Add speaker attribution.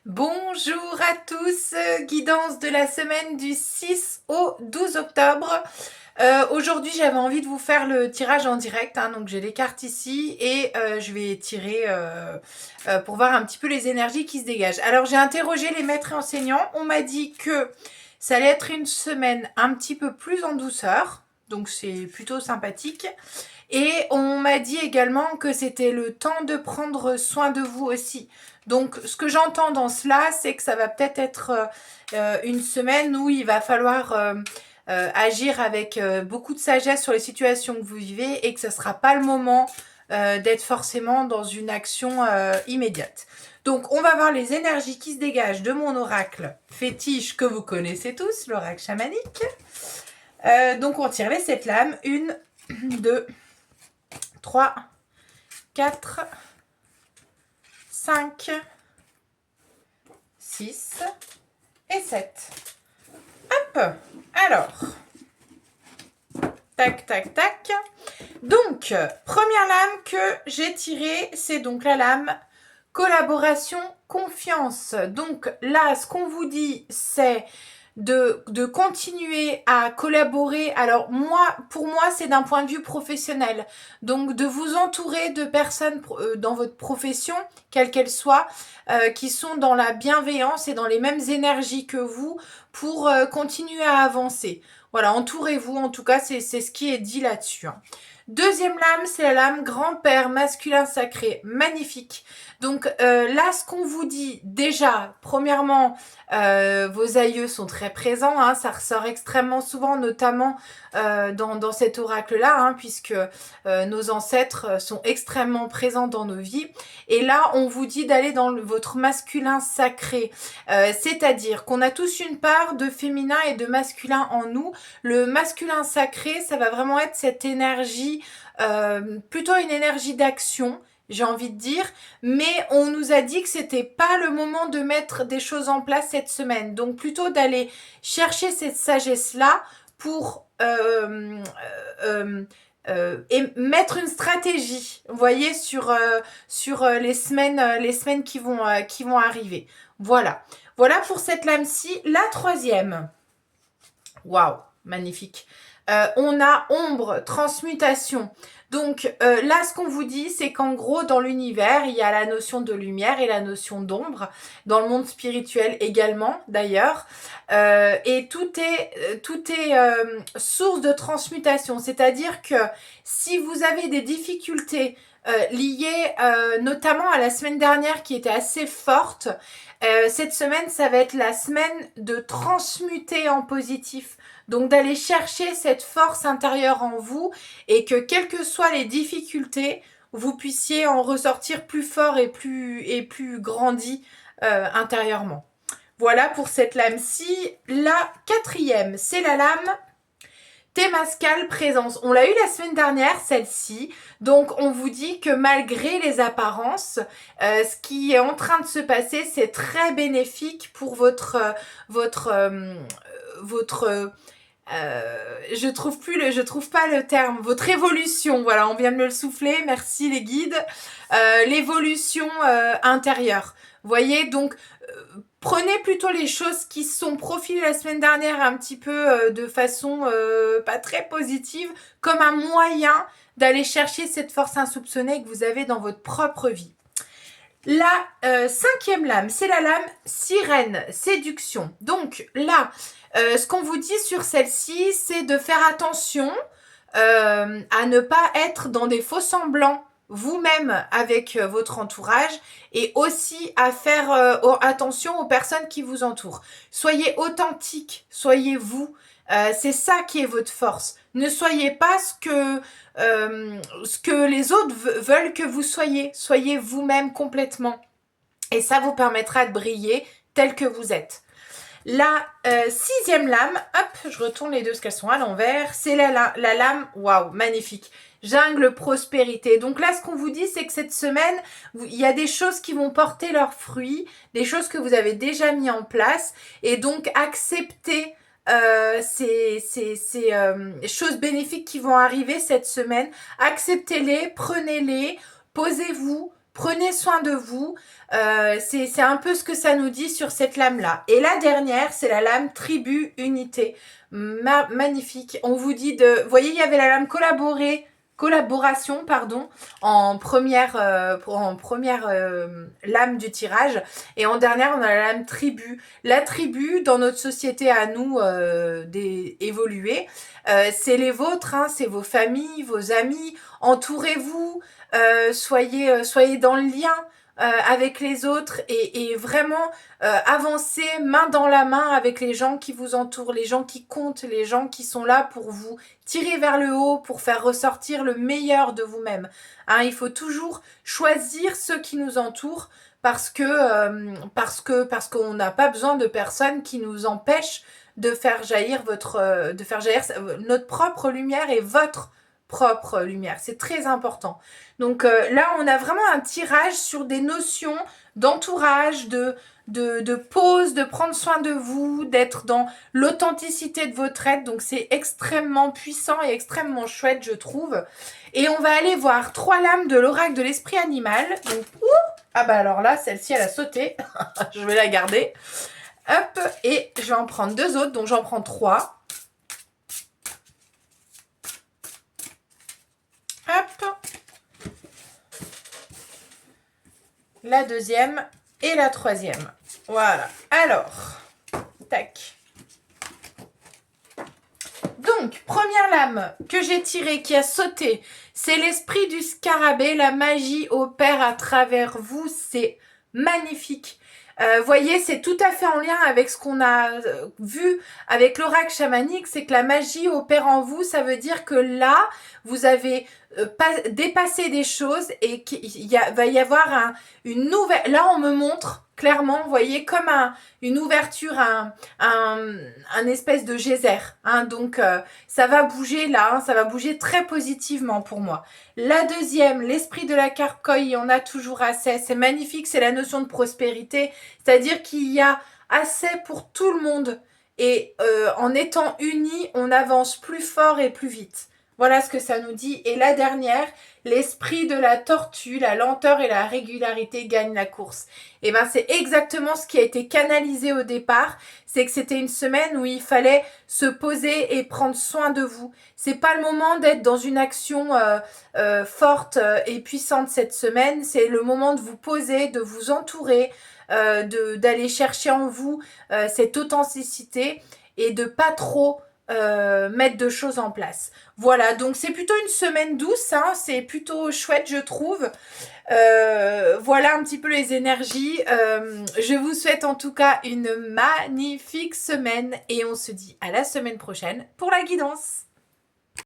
Speaker 1: Bonjour à tous, guidance de la semaine du 6 au 12 octobre. Aujourd'hui j'avais envie de vous faire le tirage en direct, donc j'ai les cartes ici et je vais tirer pour voir un petit peu les énergies qui se dégagent. Alors j'ai interrogé les maîtres et enseignants, on m'a dit que ça allait être une semaine un petit peu plus en douceur, donc c'est plutôt sympathique. Et on m'a dit également que c'était le temps de prendre soin de vous aussi. Donc, ce que j'entends dans cela, c'est que ça va peut-être être une semaine où il va falloir agir avec beaucoup de sagesse sur les situations que vous vivez et que ce ne sera pas le moment d'être forcément dans une action immédiate. Donc, on va voir les énergies qui se dégagent de mon oracle fétiche que vous connaissez tous, l'oracle chamanique. Donc, on tire les 7 lames. 1, 2, 3, 4, 5, 6 et 7. Hop, alors, tac, tac, tac. Donc, première lame que j'ai tirée, c'est donc la lame collaboration, confiance. Donc là, ce qu'on vous dit, c'est de continuer à collaborer. Alors pour moi, c'est d'un point de vue professionnel. Donc de vous entourer de personnes dans votre profession, quelle qu'elle soit, qui sont dans la bienveillance et dans les mêmes énergies que vous pour continuer à avancer. Voilà, entourez-vous, en tout cas, c'est ce qui est dit là-dessus. Deuxième lame, c'est la lame grand-père masculin sacré, magnifique. Donc là, ce qu'on vous dit, déjà, premièrement, vos aïeux sont très présents, ça ressort extrêmement souvent, notamment dans cet oracle-là, puisque nos ancêtres sont extrêmement présents dans nos vies. Et là, on vous dit d'aller dans votre masculin sacré, c'est-à-dire qu'on a tous une part de féminin et de masculin en nous. Le masculin sacré, ça va vraiment être cette énergie, plutôt une énergie d'action, j'ai envie de dire, mais on nous a dit que c'était pas le moment de mettre des choses en place cette semaine, donc plutôt d'aller chercher cette sagesse-là pour et mettre une stratégie, vous voyez, sur les semaines qui vont arriver. Voilà pour cette lame-ci. La troisième, waouh, magnifique. On a ombre, transmutation. Donc là, ce qu'on vous dit, c'est qu'en gros, dans l'univers, il y a la notion de lumière et la notion d'ombre, dans le monde spirituel également, d'ailleurs. Et tout est source de transmutation. C'est-à-dire que si vous avez des difficultés liées notamment à la semaine dernière qui était assez forte, cette semaine, ça va être la semaine de transmuter en positif. Donc d'aller chercher cette force intérieure en vous et que quelles que soient les difficultés, vous puissiez en ressortir plus fort et plus grandi intérieurement. Voilà pour cette lame-ci. La quatrième, c'est la lame Témascal présence. On l'a eu la semaine dernière, celle-ci. Donc, on vous dit que malgré les apparences, ce qui est en train de se passer, c'est très bénéfique pour votre je trouve pas le terme, votre évolution, voilà, on vient de me le souffler, merci les guides, l'évolution intérieure. Vous voyez, donc prenez plutôt les choses qui se sont profilées la semaine dernière un petit peu de façon pas très positive, comme un moyen d'aller chercher cette force insoupçonnée que vous avez dans votre propre vie. La cinquième lame, c'est la lame sirène, séduction. Donc là, ce qu'on vous dit sur celle-ci, c'est de faire attention à ne pas être dans des faux semblants vous-même avec votre entourage et aussi à faire attention aux personnes qui vous entourent. Soyez authentique, soyez vous. C'est ça qui est votre force. Ne soyez pas ce que les autres veulent que vous soyez. Soyez vous-même complètement. Et ça vous permettra de briller tel que vous êtes. La sixième lame, hop, je retourne les deux parce qu'elles sont à l'envers, c'est la lame, waouh, magnifique, jungle prospérité. Donc là, ce qu'on vous dit, c'est que cette semaine, il y a des choses qui vont porter leurs fruits, des choses que vous avez déjà mis en place, et donc acceptez ces choses bénéfiques qui vont arriver cette semaine, acceptez-les, prenez-les, posez-vous, Prenez soin de vous. C'est un peu ce que ça nous dit sur cette lame-là. Et la dernière, c'est la lame tribu unité. Magnifique. On vous dit de... Vous voyez, il y avait la lame collaboration, pardon, en première lame du tirage. Et en dernière, on a la lame tribu. La tribu, dans notre société à nous, évoluée, c'est les vôtres, hein, c'est vos familles, vos amis. Entourez-vous, soyez dans le lien avec les autres et vraiment avancez main dans la main avec les gens qui vous entourent, les gens qui comptent, les gens qui sont là pour vous tirer vers le haut, pour faire ressortir le meilleur de vous-même. Hein, il faut toujours choisir ceux qui nous entourent parce qu'on n'a pas besoin de personnes qui nous empêchent de faire jaillir notre propre lumière et votre propre lumière. C'est très important. Donc là, on a vraiment un tirage sur des notions d'entourage, de pause, de prendre soin de vous, d'être dans l'authenticité de votre être. Donc c'est extrêmement puissant et extrêmement chouette, je trouve. Et on va aller voir 3 lames de l'oracle de l'esprit animal. Donc, ah bah alors là, celle-ci, elle a sauté. Je vais la garder. Hop, et je vais en prendre 2 autres, donc j'en prends 3. Hop. La deuxième et la troisième. Voilà. Alors, tac. Donc, première lame que j'ai tirée, qui a sauté, c'est l'esprit du scarabée. La magie opère à travers vous. C'est magnifique. Voyez, c'est tout à fait en lien avec ce qu'on a vu avec l'oracle chamanique, c'est que la magie opère en vous, ça veut dire que là, vous avez dépassé des choses et qu'il va y avoir une nouvelle... Là, on me montre clairement, vous voyez, comme une ouverture, un espèce de geyser. Hein, donc, ça va bouger là, hein, ça va bouger très positivement pour moi. La deuxième, l'esprit de la carcoï, il y en a toujours assez. C'est magnifique, c'est la notion de prospérité. C'est-à-dire qu'il y a assez pour tout le monde. Et en étant unis, on avance plus fort et plus vite. Voilà ce que ça nous dit. Et la dernière, l'esprit de la tortue, la lenteur et la régularité gagnent la course. Et ben c'est exactement ce qui a été canalisé au départ. C'est que c'était une semaine où il fallait se poser et prendre soin de vous. C'est pas le moment d'être dans une action forte et puissante cette semaine. C'est le moment de vous poser, de vous entourer, d'aller chercher en vous cette authenticité et de pas trop mettre de choses en place. Voilà, donc c'est plutôt une semaine douce, hein, c'est plutôt chouette je trouve. Voilà un petit peu les énergies. Je vous souhaite en tout cas une magnifique semaine et on se dit à la semaine prochaine pour la guidance.